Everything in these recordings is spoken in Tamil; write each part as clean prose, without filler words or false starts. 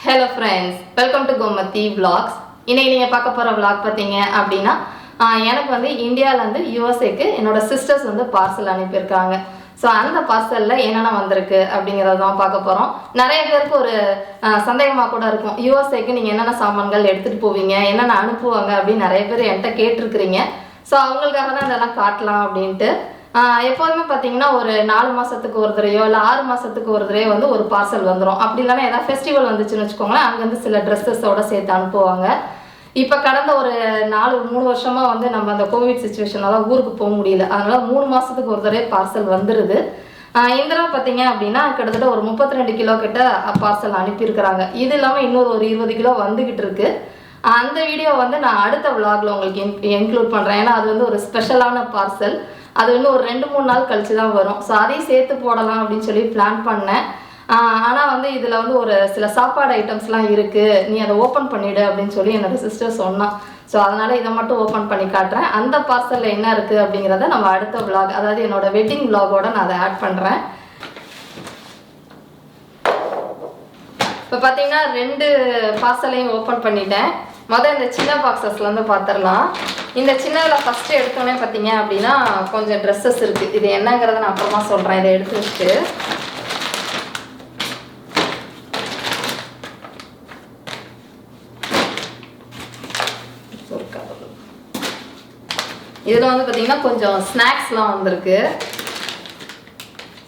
Hello friends, welcome to Gomathi vlogs. இன்னைக்கு நீங்க பார்க்க போற vlog பாத்தீங்க அப்படினா எனக்கு வந்து இந்தியால இருந்து யுஎஸ்ஏக்கு என்னோட சிஸ்டர்ஸ் வந்து பார்சல் அனுப்பி இருக்காங்க. சோ அந்த பார்சல்ல என்னென்ன வந்திருக்கு அப்படிங்கறத தான் பார்க்க போறோம். நிறைய பேருக்கு ஒரு சந்தேகமா கூட இருக்கும். யுஎஸ்ஏக்கு நீங்க என்னென்ன சாமான்கள் எடுத்துட்டு போவீங்க, என்னென்ன அனுப்புவாங்க அப்படி நிறைய பேர் என்கிட்ட கேட்டிருக்கீங்க. சோ அவங்களுக்காக தான் இதெல்லாம் காட்டலாம் அப்படினு எப்போதுமே பாத்தீங்கன்னா ஒரு 4 மாசத்துக்கு ஒரு தடவையோ இல்ல 6 மாசத்துக்கு ஒரு தடவையோ வந்து ஒரு பார்சல் வந்துரும். அப்படி இல்லனா ஏதாவது ஃபெஸ்டிவல் வந்துச்சுன்னு வெச்சுக்கோங்களேன், அங்க இருந்து சில Dresses-ஓட சேர்த்து அனுப்புவாங்க. இப்ப கடந்த ஒரு 3 வருஷமா வந்து நம்ம அந்த கோவிட் சிச்சுவேஷனால ஊருக்கு போக முடியல. அதனால 3 மாசத்துக்கு ஒரு தடவை பார்சல் வந்துருது. இந்த தடவை பாத்தீங்க அப்படின்னா கிட்டத்தட்ட ஒரு 32 கிலோ கிட்ட பார்சல் அனுப்பி இருக்காங்க. இது இல்லாம இன்னொரு ஒரு 20 கிலோ வந்துகிட்டு இருக்கு. அந்த வீடியோ வந்து நான் அடுத்த vlogல உங்களுக்கு இன்க்ளூட் பண்றேன். ஏன்னா அது வந்து ஒரு ஸ்பெஷலான பார்சல். அது வந்து ஒரு 2-3 நாள் கழிச்சு தான் வரும். ஸோ அதையும் சேர்த்து போடலாம் அப்படின்னு சொல்லி பிளான் பண்ணேன். ஆனால் வந்து இதில் வந்து ஒரு சில சாப்பாடு ஐட்டம்ஸ்லாம் இருக்குது, நீ அதை ஓப்பன் பண்ணிவிடு அப்படின்னு சொல்லி என்னோட சிஸ்டர் சொன்னான். ஸோ அதனால் இதை மட்டும் ஓப்பன் பண்ணி காட்டுறேன். அந்த பார்சலில் என்ன இருக்குது அப்படிங்கிறத நம்ம அடுத்த vlog, அதாவது என்னோட வெட்டிங் vlog-ஓட நான் அதை ஆட் பண்ணுறேன். இப்போ பார்த்தீங்கன்னா 2 பார்சலையும் ஓப்பன் பண்ணிட்டேன். முதல் இந்த சின்ன பாக்ஸஸ்லேருந்து பார்த்துடலாம். இந்த சின்னதில் ஃபஸ்ட்டு எடுத்தோடனே பார்த்தீங்க அப்படின்னா கொஞ்சம் ட்ரெஸ்ஸஸ் இருக்குது. இது என்னங்கிறத நான் அப்புறமா சொல்கிறேன். இதை எடுத்து வச்சுட்டு இதில் வந்து பார்த்தீங்கன்னா கொஞ்சம் ஸ்நாக்ஸ்லாம் வந்திருக்கு.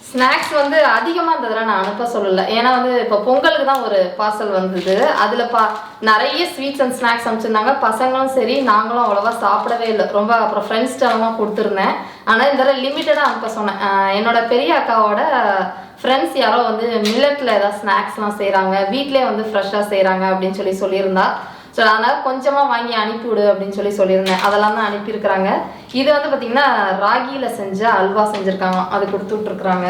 ஸ்நாக்ஸ் வந்து அதிகமாக இருந்ததில் நான் அனுப்ப சொல்லலை. ஏன்னா வந்து இப்போ பொங்கலுக்கு தான் ஒரு பார்சல் வந்தது. அதில் நிறைய ஸ்வீட்ஸ் அண்ட் ஸ்நாக்ஸ் அனுப்பிச்சிருந்தாங்க. பசங்களும் சரி நாங்களும் அவ்வளோவா சாப்பிடவே இல்லை. ரொம்ப அப்புறம் ஃப்ரெண்ட்ஸ்டெல்லாம் கொடுத்துருந்தேன். ஆனால் இந்த தடவை லிமிட்டடாக அனுப்ப சொன்னேன். என்னோட பெரிய அக்காவோட ஃப்ரெண்ட்ஸ் யாரோ வந்து மில்லட்டில் ஏதாவது ஸ்நாக்ஸ்லாம் செய்கிறாங்க, வீட்டிலே வந்து ஃப்ரெஷ்ஷாக செய்கிறாங்க அப்படின்னு சொல்லியிருந்தா. ஸோ அதனால் கொஞ்சமாக வாங்கி அனுப்பிவிடு அப்படின்னு சொல்லியிருந்தேன். அதெல்லாம் தான் அனுப்பியிருக்கிறாங்க. இது வந்து பார்த்திங்கன்னா ராகியில் செஞ்ச அல்வா செஞ்சுருக்காங்க, அது கொடுத்து விட்ருக்குறாங்க.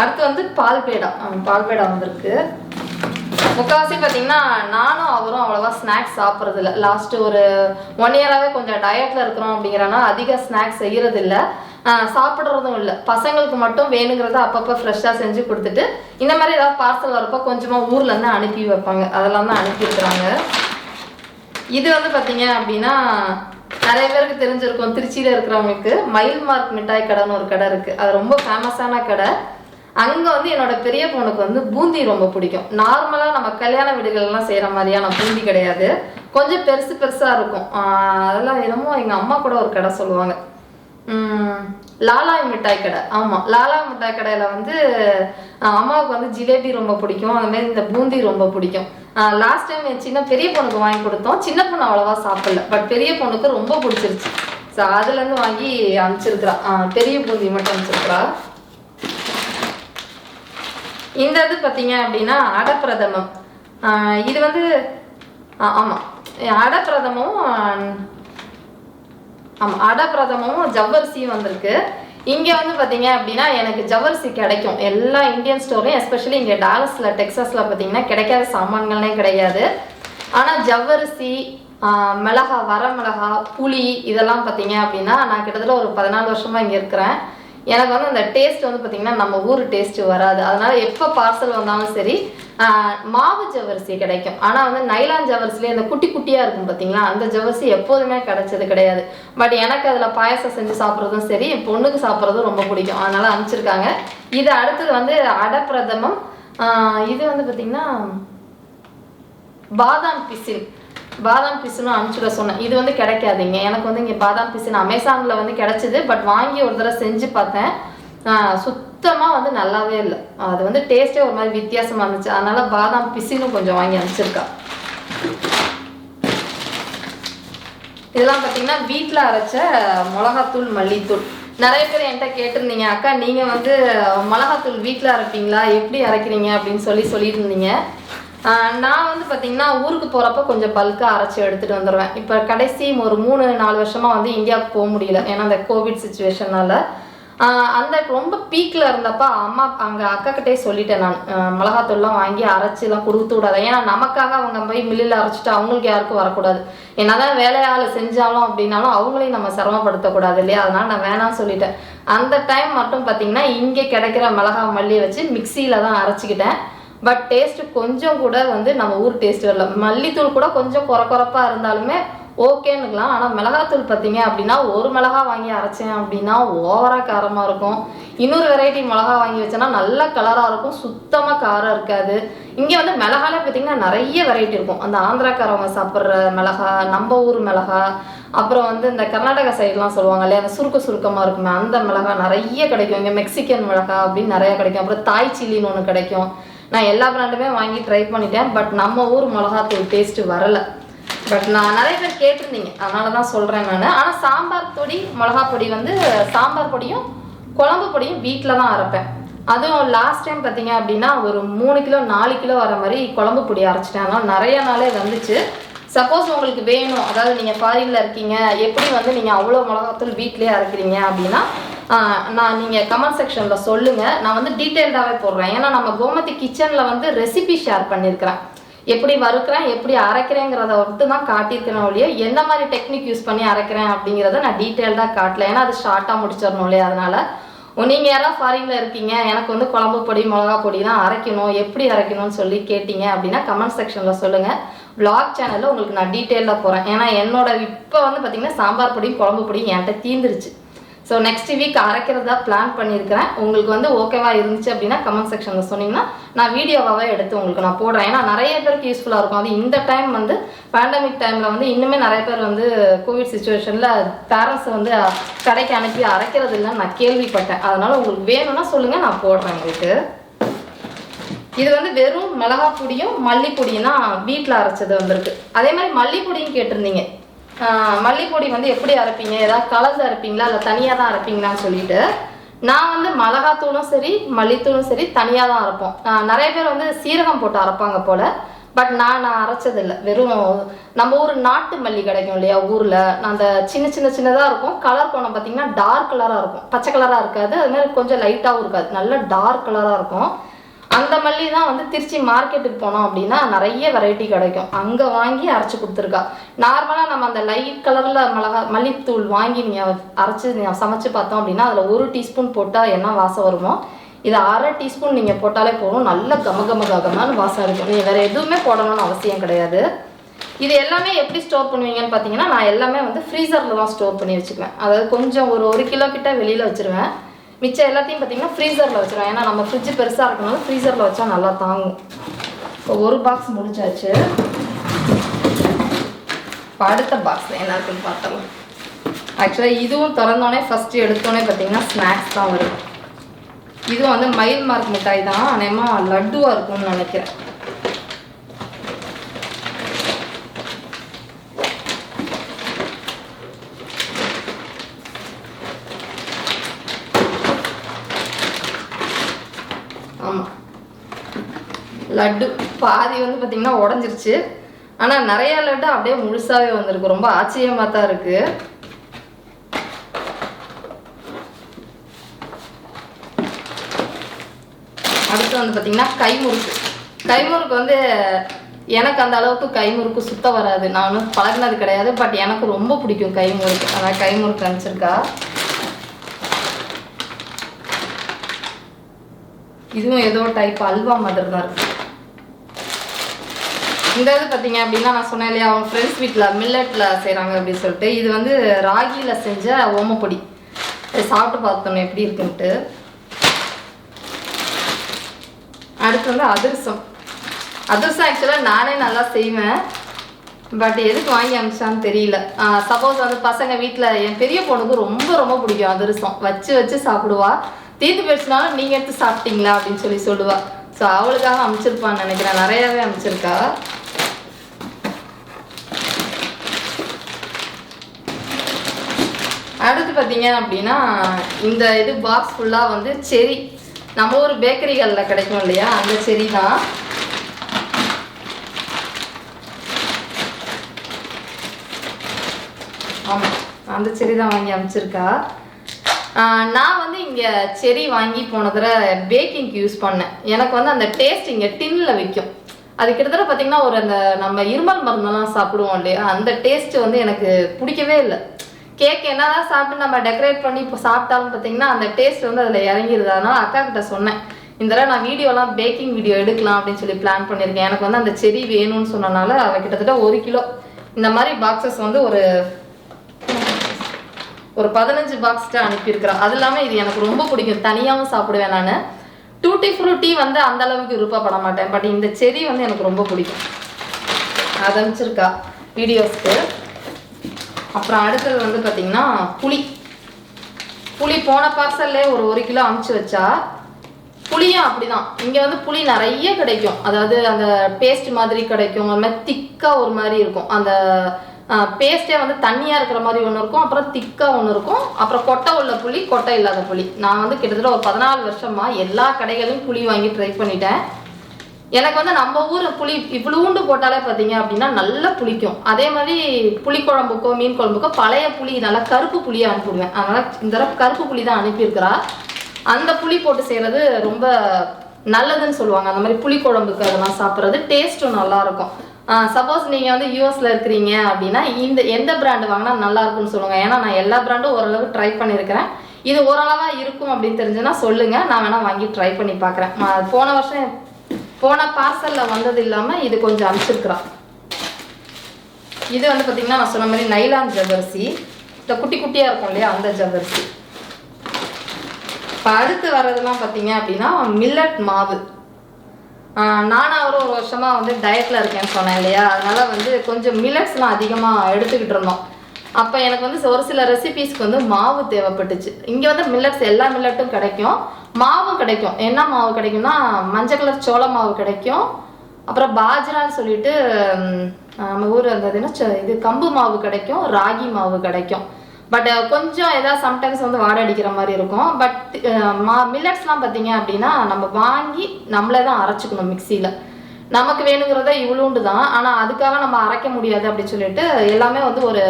அடுத்து வந்து பால்பேடா வந்திருக்கு. முக்கால்வாசி பார்த்தீங்கன்னா நானும் அவரும் அவ்வளோவா ஸ்நாக்ஸ் சாப்பிட்றது இல்லை. லாஸ்ட்டு ஒரு 1 இயராகவே கொஞ்சம் டயட்டில் இருக்கிறோம் அப்படிங்கிறனால அதிக ஸ்நாக்ஸ் செய்கிறது இல்லை, சாப்பிட்றதும் இல்லை. பசங்களுக்கு மட்டும் வேணுங்கிறத அப்பப்போ ஃப்ரெஷ்ஷாக செஞ்சு கொடுத்துட்டு இந்த மாதிரி ஏதாவது பார்சல் வரப்போ கொஞ்சமாக ஊர்லேருந்து அனுப்பி வைப்பாங்க. அதெல்லாம் தான் அனுப்பியிருக்கிறாங்க. இது வந்து பார்த்தீங்க அப்படின்னா நிறைய பேருக்கு தெரிஞ்சிருக்கும், திருச்சியில் இருக்கிறவங்களுக்கு மயில் மார்க் மிட்டாய் கடைன்னு ஒரு கடை இருக்குது. அது ரொம்ப ஃபேமஸான கடை. அங்கே வந்து என்னோட பெரிய பொண்ணுக்கு வந்து பூந்தி ரொம்ப பிடிக்கும். நார்மலாக நம்ம கல்யாண வீடுகள்லாம் செய்கிற மாதிரியான பூந்தி கிடையாது, கொஞ்சம் பெருசாக இருக்கும். அதெல்லாம் என்னமோ எங்கள் அம்மா கூட ஒரு கடை சொல்லுவாங்க, லாலா மிட்டாய் கடை. ஆமாம், லாலா மிட்டாய் கடையில் வந்து அம்மாவுக்கு வந்து ஜிலேபி ரொம்ப பிடிக்கும், அதுமாரி இந்த பூந்தி ரொம்ப பிடிக்கும். லாஸ்ட் டைம் என் பெரிய பொண்ணுக்கு வாங்கி கொடுத்தோம். சின்ன பொண்ணு அவ்வளோவா சாப்பிடல, பட் பெரிய பொண்ணுக்கு ரொம்ப பிடிச்சிருச்சு. ஸோ அதுலேருந்து வாங்கி அனுப்பிச்சிருக்கிறா. பெரிய பூந்தி மட்டும் அனுப்பிச்சிருக்கிறா. இந்த இது பார்த்தீங்க அப்படின்னா அடப்பிரதமம். இது வந்து ஆமாம் அடப்பிரதமும் ஜவ்வரிசியும் வந்திருக்கு. இங்கே வந்து பார்த்தீங்க அப்படின்னா எனக்கு ஜவ்வரிசி கிடைக்கும் எல்லா இந்தியன் ஸ்டோர்லையும், எஸ்பெஷலி இங்கே டாலஸில் டெக்ஸாஸில் பார்த்தீங்கன்னா கிடைக்காத சாமான்களே கிடையாது. ஆனால் ஜவ்வரிசி, மிளகா, வரமிளகா, புளி இதெல்லாம் பார்த்தீங்க அப்படின்னா நான் கிட்டத்தட்ட ஒரு 14 வருஷமாக இங்கே இருக்கிறேன். எனக்கு வந்து அந்த டேஸ்ட் வந்து பார்த்திங்கன்னா நம்ம ஊர் டேஸ்ட்டு வராது. அதனால் எப்போ பார்சல் வந்தாலும் சரி மாவு ஜவ்வரிசி கிடைக்கும். ஆனால் வந்து நைலான் ஜவ்வரிசிலே அந்த குட்டி குட்டியாக இருக்கும் பார்த்தீங்களா, அந்த ஜவ்வரிசி எப்போதுமே கிடைச்சது கிடையாது. பட் எனக்கு அதில் பாயசம் செஞ்சு சாப்பிட்றதும் சரி, என் பொண்ணுக்கு சாப்பிட்றதும் ரொம்ப பிடிக்கும். அதனால் அனுப்பிச்சிருக்காங்க. இது அடுத்தது வந்து அடப்பிரதமம். இது வந்து பார்த்திங்கன்னா பாதாம் பிசுன்னு அனுப்பிச்சுட சொன்னேன். இது வந்து கிடைக்காதுங்க. எனக்கு வந்து இங்கே பாதாம் பிசுன்னு அமேசானில் வந்து கிடைச்சிது. பட் வாங்கி ஒரு தடவை செஞ்சு பார்த்தேன், சுத்தமாக வந்து நல்லாவே இல்லை. அது வந்து டேஸ்ட்டே ஒரு மாதிரி வித்தியாசமாக இருந்துச்சு. அதனால் பாதாம் பிசுன்னு கொஞ்சம் வாங்கி அனுப்பிச்சிருக்கா. இதெல்லாம் பார்த்தீங்கன்னா வீட்டில் அரைச்ச மிளகாத்தூள், மல்லித்தூள். நிறைய பேர் என்கிட்ட கேட்டிருந்தீங்க, அக்கா நீங்கள் வந்து மிளகாத்தூள் வீட்டில் அரைப்பீங்களா, எப்படி அரைக்கிறீங்க அப்படின்னு சொல்லியிருந்தீங்க. நான் வந்து பார்த்திங்கன்னா ஊருக்கு போகிறப்ப கொஞ்சம் பல்காக அரைச்சி எடுத்துகிட்டு வந்துடுவேன். இப்போ கடைசி ஒரு 3-4 வருஷமாக வந்து இந்தியாவுக்கு போக முடியல, ஏன்னா அந்த கோவிட் சிச்சுவேஷனால். அந்த ரொம்ப பீக்கில் இருந்தப்போ அம்மா அங்கே அக்காக்கிட்டே சொல்லிட்டேன் நான், மிளகாத்தூள்லாம் வாங்கி அரைச்சிலாம் கொடுத்து விடாது. ஏன்னா நமக்காக அவங்க போய் மில்லில் அரைச்சிட்டு அவங்களுக்கு யாருக்கும் வரக்கூடாது. என்னதான் வேலையால் செஞ்சாலும் அப்படின்னாலும் அவங்களையும் நம்ம சிரமப்படுத்தக்கூடாது இல்லையா, அதனால நான் வேணாம்னு சொல்லிட்டேன். அந்த டைம் மட்டும் பார்த்தீங்கன்னா இங்கே கிடைக்கிற மிளகா மல்லியை வச்சு மிக்சியில் தான் அரைச்சிக்கிட்டேன். பட் டேஸ்ட்டு கொஞ்சம் கூட வந்து நம்ம ஊர் டேஸ்ட் வரல. மல்லித்தூள் கூட கொஞ்சம் குறப்பாக இருந்தாலுமே ஓகேன்னுக்கலாம். ஆனால் மிளகாத்தூள் பார்த்தீங்க அப்படின்னா ஒரு மிளகா வாங்கி அரைச்சேன் அப்படின்னா ஓவராக காரமாக இருக்கும். இன்னொரு வெரைட்டி மிளகா வாங்கி வச்சேன்னா நல்ல கலராக இருக்கும், சுத்தமாக காரம் இருக்காது. இங்கே வந்து மிளகாலே பார்த்தீங்கன்னா நிறைய வெரைட்டி இருக்கும். அந்த ஆந்திராக்காரவங்க சாப்பிட்ற மிளகா, நம்ம ஊர் மிளகா, அப்புறம் வந்து இந்த கர்நாடகா சைட்லாம் சொல்லுவாங்க இல்லையா, அந்த சுருக்கமாக இருக்குமே அந்த மிளகா நிறைய கிடைக்கும். இங்கே மெக்சிகன் மிளகா அப்படின்னு நிறைய கிடைக்கும். அப்புறம் தாய் சில்லின்னு ஒன்று கிடைக்கும். நான் எல்லா பிராண்டுமே வாங்கி ட்ரை பண்ணிட்டேன். பட் நம்ம ஊர் மிளகாத்தூள் டேஸ்ட்டு வரலை. பட் நான் நிறைய பேர் கேட்டிருந்தீங்க, அதனால தான் சொல்கிறேன் நான். ஆனால் சாம்பார் பொடி, மிளகா பொடி வந்து சாம்பார் பொடியும் குழம்பு பொடியும் வீட்டில் தான் அரைப்பேன். அதுவும் லாஸ்ட் டைம் பார்த்தீங்க அப்படின்னா ஒரு 3 கிலோ 4 கிலோ வர மாதிரி குழம்பு பொடி அரைச்சிட்டேன். அதனால் நிறைய நாளே வந்துச்சு. சப்போஸ் உங்களுக்கு வேணும், அதாவது நீங்கள் ஃபாரினில் இருக்கீங்க, எப்படி வந்து நீங்கள் அவ்வளோ மிளகாத்தூள் வீட்டிலே அரைக்கிறீங்க அப்படின்னா நீங்கள் கமெண்ட் செக்ஷனில் சொல்லுங்கள். நான் வந்து டீட்டெயில்டாகவே போடுறேன். ஏன்னா நம்ம கோமதி கிச்சனில் வந்து ரெசிபி ஷேர் பண்ணியிருக்கிறேன். எப்படி வறுக்கிறேன், எப்படி அரைக்கிறேங்கிறத மட்டும் தான் காட்டியிருக்கிறேன் ஒழிய எந்த மாதிரி டெக்னிக் யூஸ் பண்ணி அரைக்கிறேன் அப்படிங்கிறத நான் டீட்டெயில்டாக காட்டல. ஏன்னா அது ஷார்ட்டாக முடிச்சிடணும் இல்லையா, அதனால் நீங்கள் யாராவது ஃபாரினில் இருக்கீங்க, எனக்கு வந்து குழம்பு பொடி மிளகா பொடி தான் அரைக்கணும், எப்படி அரைக்கணும்னு சொல்லி கேட்டிங்க அப்படின்னா கமெண்ட் செக்ஷனில் சொல்லுங்கள். விளாக் சேனலில் உங்களுக்கு நான் டீட்டெயிலாக போகிறேன். ஏன்னா என்னோட இப்போ வந்து பார்த்திங்கன்னா சாம்பார் பொடியும் குழம்பு பொடியும் என்கிட்ட தீந்துருச்சு. ஸோ நெக்ஸ்ட் வீக் அரைக்கிறதா பிளான் பண்ணியிருக்கிறேன். உங்களுக்கு வந்து ஓகேவா இருந்துச்சு அப்படின்னா கமெண்ட் செக்ஷனில் சொன்னீங்கன்னா நான் வீடியோவாகவே எடுத்து உங்களுக்கு நான் போடுறேன். ஏன்னா நிறைய பேருக்கு யூஸ்ஃபுல்லாக இருக்கும். அது இந்த டைம் வந்து பேண்டமிக் டைமில் வந்து இன்னுமே நிறைய பேர் வந்து கோவிட் சுச்சுவேஷனில் பேரண்ட்ஸை வந்து கடைக்கு அனுப்பி அரைக்கிறது இல்லைன்னு நான் கேள்விப்பட்டேன். அதனால் உங்களுக்கு வேணும்னா சொல்லுங்கள், நான் போடுறேன் உங்களுக்கு. இது வந்து வெறும் மிளகா பொடியும் மல்லிப்பொடியும் தான் வீட்டில் அரைச்சது வந்திருக்கு. அதே மாதிரி மல்லிப்பொடியும் கேட்டிருந்தீங்க. மல்லிப்பொடி வந்து எப்படி அரைப்பீங்க, ஏதாவது கலந்து அரைப்பீங்களா இல்லை தனியாக தான் அரைப்பீங்களான்னு சொல்லிட்டு நான் வந்து மிளகாத்தூளும் சரி மல்லித்தூளும் சரி தனியாக தான் அரைப்போம். நிறைய பேர் வந்து சீரகம் போட்டு அரைப்பாங்க போல். பட் நான் அரைச்சதில்லை. வெறும் நம்ம ஊர் நாட்டு மல்லி கிடைக்கும் இல்லையா ஊரில், அந்த சின்னதாக இருக்கும். கலர் போனால் பார்த்தீங்கன்னா டார்க் கலராக இருக்கும், பச்சை கலராக இருக்காது. அது மாதிரி கொஞ்சம் லைட்டாகவும் இருக்காது, நல்ல டார்க் கலராக இருக்கும். அந்த மல்லி தான் வந்து திருச்சி மார்க்கெட்டுக்கு போனோம் அப்படின்னா நிறைய வெரைட்டி கிடைக்கும். அங்கே வாங்கி அரைச்சி கொடுத்துருக்கா. நார்மலாக நம்ம அந்த லைட் கலரில் மல்லித்தூள் வாங்கி நீங்கள் அரைச்சி நீங்கள் சமைச்சு பார்த்தோம் அப்படின்னா அதில் 1 டீஸ்பூன் போட்டால் என்ன வாசம் வருமோ, இதை 1/2 டீஸ்பூன் நீங்கள் போட்டாலே போதும், நல்ல கமகமன்னு வாசம் இருக்கும். நீங்கள் வேறு எதுவுமே போடணும்னு அவசியம் கிடையாது. இது எல்லாமே எப்படி ஸ்டோர் பண்ணுவீங்கன்னு பார்த்தீங்கன்னா நான் எல்லாமே வந்து ஃப்ரீசரில் தான் ஸ்டோர் பண்ணி வச்சுக்குவேன். அதாவது கொஞ்சம் ஒரு 1 கிலோ கிட்ட வெளியில் வச்சுருவேன். மிச்சம் எல்லாத்தையும் பார்த்தீங்கன்னா ஃப்ரீசரில் வச்சுருவேன். ஏன்னா நம்ம ஃப்ரிட்ஜு பெருசாக இருக்கனால ஃப்ரீசரில் வச்சா நல்லா தாங்கும். இப்போ ஒரு பாக்ஸ் முடிஞ்சாச்சு. இப்போ அடுத்த பாக்ஸில் என்ன இருக்குன்னு பார்த்தலாம். ஆக்சுவலாக இதுவும் திறந்தோடனே ஃபஸ்ட்டு எடுத்தோடனே பார்த்தீங்கன்னா ஸ்நாக்ஸ் தான் வரும். இதுவும் வந்து மயில் மார்க் மிட்டாய் தான், அநேகமாக லட்டுவாக இருக்கும்னு நினைக்கிறேன். ஆமாம், லட்டு பாதி வந்து பார்த்திங்கன்னா உடஞ்சிருச்சு. ஆனால் நிறையா லட்டு அப்படியே முழுசாகவே வந்திருக்கு. ரொம்ப ஆச்சரியமாக தான் இருக்குது. அடுத்து வந்து பார்த்திங்கன்னா கைமுறுக்கு வந்து எனக்கு அந்த அளவுக்கு கைமுறுக்கு சுத்தம் வராது. நான் ஒன்றும் பழகினது கிடையாது. பட் எனக்கு ரொம்ப பிடிக்கும் கைமுறுக்கு. அதான் கைமுறுக்கு அனுப்பிச்சிருக்கா. இதுவும் ஏதோ டைப் அல்வா மாதிரி தான் இருக்கு. இந்த இது பார்த்தீங்க அப்படின்னா நான் சொன்னேன் இல்லையா, அவங்க ஃப்ரெண்ட்ஸ் வீட்டில் மில்லட்டில் செய்கிறாங்க அப்படின்னு சொல்லிட்டு, இது வந்து ராகியில் செஞ்ச ஓமப்பொடி. சாப்பிட்டு பார்த்தோம் எப்படி இருக்குன்ட்டு. அடுத்து வந்து அதிரசம் ஆக்சுவலாக நானே நல்லா செய்வேன். பட் எதுக்கு வாங்கி அனுப்பிச்சான்னு தெரியல. சப்போஸ் வந்து பசங்க வீட்டில் என் பெரிய பொண்ணுக்கு ரொம்ப ரொம்ப பிடிக்கும் அதிரசம். வச்சு சாப்பிடுவா. தீர்த்து போயிடுச்சுனாலும் நீங்கள் எடுத்து சாப்பிட்டீங்களா அப்படின்னு சொல்லுவா. ஸோ அவளுக்காக அனுப்பிச்சிருப்பான்னு நினைக்கிறேன். நிறையாவே அனுப்பிச்சிருக்கா. அடுத்து பார்த்தீங்க அப்படின்னா இந்த இது பாக்ஸ் ஃபுல்லாக வந்து செரி, நம்ம ஊர் பேக்கரிகளில் கிடைக்கும் இல்லையா, அந்த செரி தான். ஆமாம், அந்த செரி தான் வாங்கி அனுப்பிச்சிருக்கா. நான் வந்து இங்கே செரி வாங்கி போனதில் பேக்கிங்க்கு யூஸ் பண்ணேன். எனக்கு வந்து அந்த டேஸ்ட் இங்கே டின்னில் விற்கும். அது கிட்டத்தட்ட பார்த்தீங்கன்னா ஒரு அந்த நம்ம இருமல் மருந்தெல்லாம் சாப்பிடுவோம் இல்லையா, அந்த டேஸ்ட் வந்து எனக்கு பிடிக்கவே இல்லை. கேக் என்னதான் சாப்பிட்டு நம்ம டெக்கரேட் பண்ணி இப்போ சாப்பிட்டாலும் பார்த்தீங்கன்னா அந்த டேஸ்ட் வந்து அதில் இறங்கிடுது. அதனால அக்கா கிட்ட சொன்னேன், இந்த தடவை நான் வீடியோலாம் பேக்கிங் வீடியோ எடுக்கலாம் அப்படின்னு சொல்லி பிளான் பண்ணியிருக்கேன். எனக்கு வந்து அந்த செரி வேணும்னு சொன்னனால அதை கிட்டத்தட்ட 1 கிலோ இந்த மாதிரி பாக்ஸஸ் வந்து ஒரு 15 பாக்ஸ்ட்டு அனுப்பியிருக்கிறேன். அது இல்லாமல் இது எனக்கு ரொம்ப பிடிக்கும், தனியாகவும் சாப்பிடுவேன். நான் டூட்டி ஃப்ரூட்டி வந்து அந்த அளவுக்கு விருப்பப்பட மாட்டேன், பட் இந்த செரி வந்து எனக்கு ரொம்ப பிடிக்கும். அதை அனுப்பிச்சிருக்கா வீடியோஸ்க்கு. அப்புறம் அடுத்தது வந்து பார்த்தீங்கன்னா புளி போன பார்சல்லே ஒரு 1 கிலோ அனுப்பிச்சு வச்சா, புளியும் அப்படிதான். இங்கே வந்து புளி நிறைய கிடைக்கும், அதாவது அந்த பேஸ்ட் மாதிரி கிடைக்கும், அது மாதிரி திக்காக ஒரு மாதிரி இருக்கும். அந்த பேஸ்ட்டே வந்து தண்ணியாக இருக்கிற மாதிரி ஒன்று இருக்கும், அப்புறம் திக்காக ஒன்று இருக்கும், அப்புறம் கொட்டை உள்ள புளி, கொட்டை இல்லாத புளி. நான் வந்து கிட்டத்தட்ட ஒரு 14 வருஷமாக எல்லா கடைகளையும் புளி வாங்கி ட்ரை பண்ணிட்டேன். எனக்கு வந்து நம்ம ஊர் புளி இவ்வளோண்டு போட்டாலே பார்த்தீங்க அப்படின்னா நல்லா புளிக்கும். அதே மாதிரி புளிக்குழம்புக்கோ மீன் குழம்புக்கோ பழைய புளி நல்லா கருப்பு புளியை அனுப்பிவிடுவேன். அதனால் இந்த தடவை கருப்பு புளி தான் அனுப்பியிருக்கிறா. அந்த புளி போட்டு செய்கிறது ரொம்ப நல்லதுன்னு சொல்லுவாங்க. அந்த மாதிரி புளி குழம்புக்கு அதெல்லாம் சாப்பிட்றது டேஸ்ட்டும் நல்லாயிருக்கும். சப்போஸ் நீங்கள் வந்து யூஎஸில் இருக்கிறீங்க அப்படின்னா எந்த பிராண்டு வாங்கினா நல்லா இருக்கும்னு சொல்லுங்கள். ஏன்னா நான் எல்லா பிராண்டும் ஓரளவு ட்ரை பண்ணியிருக்கிறேன். இது ஓரளவாக இருக்கும் அப்படின்னு தெரிஞ்சுன்னா சொல்லுங்கள், நான் வேணால் வாங்கி ட்ரை பண்ணி பார்க்குறேன். போன வருஷம் போன பார்சலில் வந்தது இல்லாமல் இது கொஞ்சம் அனுப்பிச்சிருக்குறான். இது வந்து பார்த்திங்கன்னா நான் சொன்ன மாதிரி நைலான் ஜவ்வரிசி, இந்த குட்டி குட்டியாக இருக்கும் இல்லையா அந்த ஜவ்வரிசி. இப்போ அடுத்து வர்றதுலாம் பார்த்தீங்க அப்படின்னா மில்லட் மாவு. நானும் ஒரு வருஷமாக வந்து டயட்டில் இருக்கேன்னு சொன்னேன் இல்லையா, அதனால் வந்து கொஞ்சம் மில்லட்ஸ்லாம் அதிகமாக எடுத்துக்கிட்டு இருந்தோம். அப்போ எனக்கு வந்து ஒரு சில ரெசிபீஸ்க்கு வந்து மாவு தேவைப்பட்டுச்சு. இங்கே வந்து மில்லட்ஸ் எல்லா மில்லட்டும் கிடைக்கும், மாவும் கிடைக்கும். என்ன மாவு கிடைக்கும்னா மஞ்சள் கலர் சோள மாவு கிடைக்கும், அப்புறம் பாஜ்ரான்னு சொல்லிட்டு நம்ம ஊர் அந்த இது கம்பு மாவு கிடைக்கும், ராகி மாவு கிடைக்கும். பட் கொஞ்சம் ஏதாவது சம்டைம்ஸ் வந்து வாடை அடிக்கிற மாதிரி இருக்கும். பட் மில்லட்ஸ்லாம் பார்த்தீங்க அப்படின்னா நம்ம வாங்கி நம்மளே தான் அரைச்சிக்கணும் மிக்சியில். நமக்கு வேணுங்கிறத இவ்வளோண்டு தான், ஆனால் அதுக்காக நம்ம அரைக்க முடியாது அப்படின்னு சொல்லிட்டு எல்லாமே வந்து ஒரு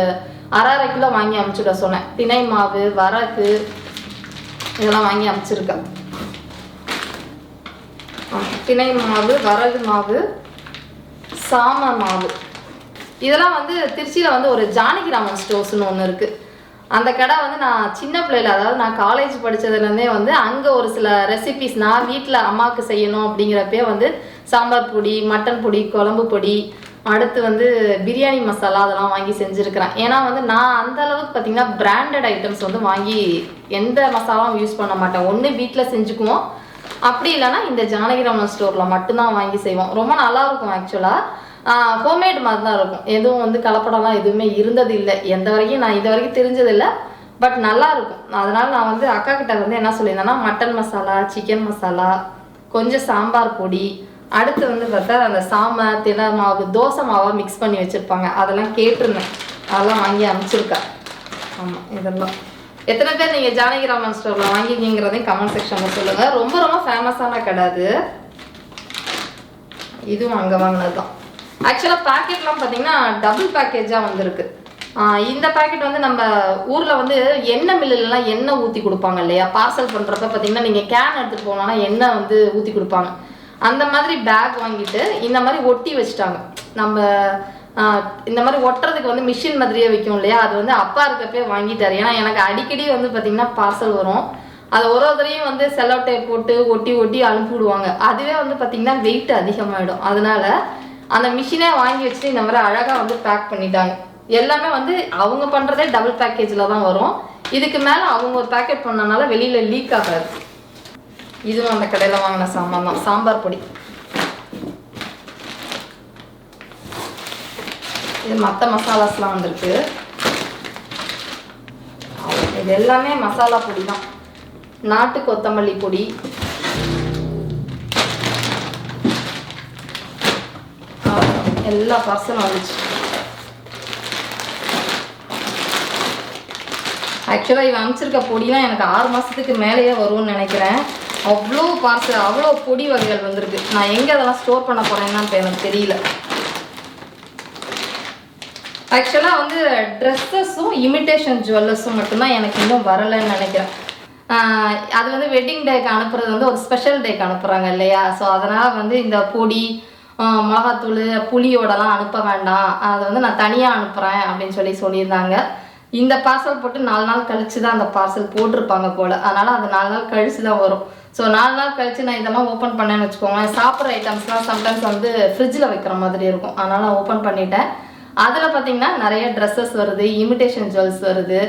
அரை கிலோ வாங்கி அனுப்பிச்சுட சொன்னேன். திணை மாவு, வரகு இதெல்லாம் வாங்கி அனுப்பிச்சிருக்கேன். திணை மாவு, வரகு மாவு, சாம மாவு, இதெல்லாம் வந்து திருச்சியில் வந்து ஒரு ஜானகிராமன் ஸ்டோர்ஸ்னு ஒன்று இருக்குது. அந்த கடை வந்து நான் சின்ன பிள்ளையில, அதாவது நான் காலேஜ் படித்ததுலேருந்தே வந்து அங்கே ஒரு சில ரெசிபிஸ் நான் வீட்டில் அம்மாவுக்கு செய்யணும் அப்படிங்கிறப்பே வந்து சாம்பார் பொடி, மட்டன் பொடி, குழம்பு பொடி, அடுத்து வந்து பிரியாணி மசாலா அதெல்லாம் வாங்கி செஞ்சுருக்கிறேன். ஏன்னா வந்து நான் அந்த அளவுக்கு பார்த்திங்கன்னா பிராண்டட் ஐட்டம்ஸ் வந்து வாங்கி எந்த மசாலாவும் யூஸ் பண்ண மாட்டேன். ஒன்று வீட்டில் செஞ்சுக்குவோம், அப்படி இல்லைன்னா இந்த ஜானகிராமன் ஸ்டோரில் மட்டும்தான் வாங்கி செய்வோம். ரொம்ப நல்லாயிருக்கும். ஆக்சுவலாக ஹோம்மேட் மாதிரி தான் இருக்கும், எதுவும் வந்து கலப்படம்லாம் எதுவுமே இருந்தது இல்லை நான் இது வரைக்கும் தெரிஞ்சதில்லை. பட் நல்லா இருக்கும். அதனால் நான் வந்து அக்கா கிட்ட வந்து என்ன சொல்லியிருந்தேன்னா மட்டன் மசாலா, சிக்கன் மசாலா, கொஞ்சம் சாம்பார் பொடி, அடுத்து வந்து பார்த்தா அந்த சாமை, தினை மாவு, தோசை மாவாக மிக்ஸ் பண்ணி வச்சுருப்பாங்க, அதெல்லாம் கேட்டிருந்தேன். அதெல்லாம் வாங்கி அனுப்பிச்சிருக்கேன். ஆமாம், இதெல்லாம் எத்தனை பேர் நீங்கள் ஜானகிராமன் ஸ்டோரில் வாங்கிக்கிங்கிறதையும் கமெண்ட் செக்ஷனில் சொல்லுங்கள். ரொம்ப ரொம்ப ஃபேமஸான கடை அது. இதுவும் அங்கே வாங்கினது தான். ஆக்சுவலாக பேக்கெட்லாம் பார்த்தீங்கன்னா டபுள் பேக்கேஜாக வந்துருக்கு. இந்த பேக்கெட் வந்து நம்ம ஊரில் வந்து எண்ணெய் மில்லுலாம் எண்ணெய் ஊற்றி கொடுப்பாங்க இல்லையா, பார்சல் பண்ணுறப்ப பார்த்தீங்கன்னா நீங்கள் கேன் எடுத்துகிட்டு போனோன்னா எண்ணெய் வந்து ஊற்றி கொடுப்பாங்க. அந்த மாதிரி பேக் வாங்கிட்டு இந்த மாதிரி ஒட்டி வச்சுட்டாங்க. நம்ம இந்த மாதிரி ஒட்டுறதுக்கு வந்து மிஷின் மாதிரியே வைக்கும் இல்லையா, அது வந்து அப்பா இருக்கப்பே வாங்கிட்டார். ஏன்னா எனக்கு அடிக்கடி வந்து பார்த்திங்கன்னா பார்சல் வரும், அதை ஒரு தடவையும் வந்து செல்லோ டேப் போட்டு ஒட்டி ஒட்டி அனுப்பிவிடுவாங்க. அதுவே வந்து பார்த்திங்கன்னா வெயிட் அதிகமாகிடும். அதனால அந்த மிஷினே வாங்கி வச்சுட்டு இந்த மாதிரி அழகாக வந்து பேக் பண்ணிட்டாங்க. எல்லாமே வந்து அவங்க பண்ணுறதே டபுள் பேக்கேஜில் தான் வரும். இதுக்கு மேலே அவங்க ஒரு பேக்கெட் பண்ணனால வெளியில் லீக் ஆகாது. இதுவும் அந்த கடையில் வாங்கின சாமான் தான். சாம்பார் பொடி, இது மற்ற மசாலாஸ்லாம் வந்திருக்கு. இது எல்லாமே மசாலா பொடி தான். நாட்டு கொத்தமல்லி பொடி, எல்லா பார்சலும் வந்துச்சு. ஆக்சுவலாக இவன் அனுப்பிச்சிருக்க பொடிலாம் எனக்கு 6 மாதத்துக்கு மேலேயே வரும்னு நினைக்கிறேன். அவ்வளோ பார்சல், அவ்வளோ பொடி வகைகள் வந்திருக்கு. நான் எங்கே அதெல்லாம் ஸ்டோர் பண்ண போகிறேன்னு இப்போ எனக்கு தெரியல. ஆக்சுவலாக வந்து ட்ரெஸ்ஸஸும் இமிட்டேஷன் ஜுவல்லர்ஸும் மட்டும்தான் எனக்கு இன்னும் வரலைன்னு நினைக்கிறேன். அது வந்து வெட்டிங் டேக்கு அனுப்புறது வந்து ஒரு ஸ்பெஷல் டேக்கு அனுப்புகிறாங்க இல்லையா. ஸோ அதனால் வந்து இந்த பொடி மிளகாத்தூள் புளியோடலாம் அனுப்ப வேண்டாம், அதை வந்து நான் தனியாக அனுப்புகிறேன் அப்படின்னு சொல்லியிருந்தாங்க. இந்த பார்சல் போட்டு 4 நாள் கழிச்சு தான் அந்த பார்சல் போட்டிருப்பாங்க போல், அதனால் அது 4 நாள் கழிச்சு தான் வரும். ஸோ 4 நாள் கழிச்சு நான் இதெல்லாம் ஓப்பன் பண்ணேன்னு வச்சுக்கோங்களேன், சாப்பிட்ற ஐட்டம்ஸ்லாம் சம்டைம்ஸ் வந்து ஃப்ரிட்ஜில் வைக்கிற மாதிரி இருக்கும். அதனால் ஓப்பன் பண்ணிட்டேன். அதில் பார்த்தீங்கன்னா நிறைய ட்ரெஸ்ஸஸ் வருது, இமிடேஷன் ஜுவல்ஸ் வருது,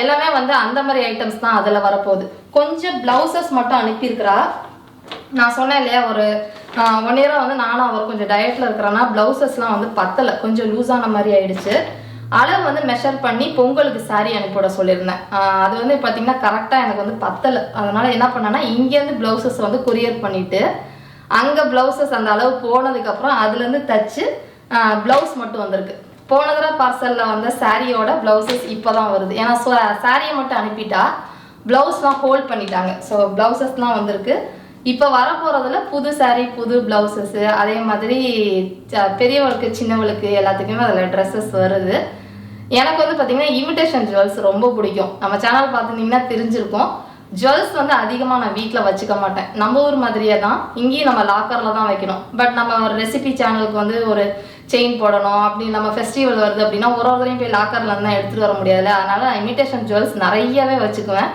எல்லாமே வந்து அந்த மாதிரி ஐட்டம்ஸ் தான் அதில் வரப்போகுது. கொஞ்சம் ப்ளவுசஸ் மட்டும் அனுப்பியிருக்கிறா. நான் சொன்னேன் இல்லையா, ஒரு 1 இயராக வந்து நானும் அவர் கொஞ்சம் டயட்டில் இருக்கிறேன்னா ப்ளவுசஸ்லாம் வந்து பத்தலை, கொஞ்சம் லூஸான மாதிரி ஆயிடுச்சு. அளவு வந்து மெஷர் பண்ணி பொங்கலுக்கு சாரீ அனுப்பிவிட சொல்லியிருந்தேன். அது வந்து பார்த்தீங்கன்னா கரெக்டாக எனக்கு வந்து பத்தலை. அதனால் என்ன பண்ணேன்னா இங்கேருந்து ப்ளவுசஸ் வந்து கொரியர் பண்ணிவிட்டு அங்கே ப்ளவுசஸ் அந்த அளவு போனதுக்கப்புறம் அதுலேருந்து தச்சு ப்ளவுஸ் மட்டும் வந்திருக்கு. போன தடவை பார்சலில் வந்து சாரியோட ப்ளவுசஸ் இப்போ தான் வருது. ஏன்னா சாரியை மட்டும் அனுப்பிட்டா ப்ளவுஸ்லாம் ஹோல்ட் பண்ணிட்டாங்க. ஸோ ப்ளவுசஸ்லாம் வந்திருக்கு. இப்போ வரப்போகிறதுல புது சாரீ, புது ப்ளவுசஸ்ஸு, அதே மாதிரி பெரியவளுக்கு சின்னவளுக்கு எல்லாத்துக்குமே அதில் ட்ரெஸ்ஸஸ் வருது. எனக்கு வந்து பார்த்திங்கன்னா இமிடேஷன் ஜுவல்ஸ் ரொம்ப பிடிக்கும். நம்ம சேனல் பார்த்துருந்தீங்கன்னா தெரிஞ்சிருக்கும். ஜுவல்ஸ் வந்து அதிகமாக நான் வீட்டில் வச்சுக்க மாட்டேன். நம்ம ஊர் மாதிரியே தான் இங்கேயும் நம்ம லாக்கரில் தான் வைக்கணும். பட் நம்ம ஒரு ரெசிபி சேனலுக்கு வந்து ஒரு செயின் போடணும் அப்படி நம்ம ஃபெஸ்டிவல் வருது அப்படின்னா ஒரு ஒருத்தரையும் போய் லாக்கரில் இருந்தால் எடுத்துகிட்டு வர முடியாதுல்ல. அதனால் நான் இமிடேஷன் ஜுவல்ஸ் நிறையவே வச்சுக்குவேன்.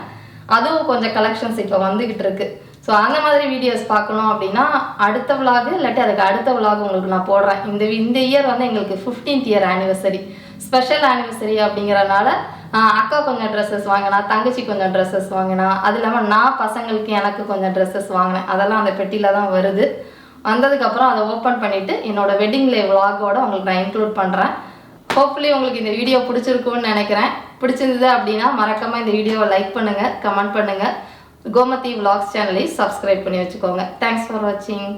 அதுவும் கொஞ்சம் கலெக்ஷன்ஸ் இப்போ வந்துக்கிட்டு இருக்கு. ஸோ அந்த மாதிரி வீடியோஸ் பார்க்கணும் அப்படின்னா அடுத்த விலாகு இல்லாட்டி அதுக்கு அடுத்த விலாகு உங்களுக்கு நான் போடுறேன். இந்த இயர் வந்து எங்களுக்கு 15th year anniversary, special anniversary அப்படிங்கிறனால அக்கா கொஞ்சம் ட்ரெஸ்ஸஸ் வாங்கினா, தங்கச்சி கொஞ்சம் ட்ரெஸ்ஸஸ் வாங்கினா, அது இல்லாமல் நான் பசங்களுக்கு எனக்கு கொஞ்சம் ட்ரெஸ்ஸஸ் வாங்கினேன். அதெல்லாம் அந்த பெட்டியில் தான் வருது. வந்ததுக்கப்புறம் அதை ஓப்பன் பண்ணிவிட்டு என்னோடய வெட்டிங் டே விலாகோட உங்களுக்கு நான் இன்க்ளூட் பண்ணுறேன். ஹோப்ஃபுல்லி உங்களுக்கு இந்த வீடியோ பிடிச்சிருக்குன்னு நினைக்கிறேன். பிடிச்சிருந்தது அப்படின்னா மறக்காமல் இந்த வீடியோவை லைக் பண்ணுங்கள், கமெண்ட் பண்ணுங்கள். கோமதி விலாக்ஸ் சேனலை சப்ஸ்கிரைப் பண்ணி வச்சுக்கோங்க. தேங்க்ஸ் ஃபார் வாட்சிங்.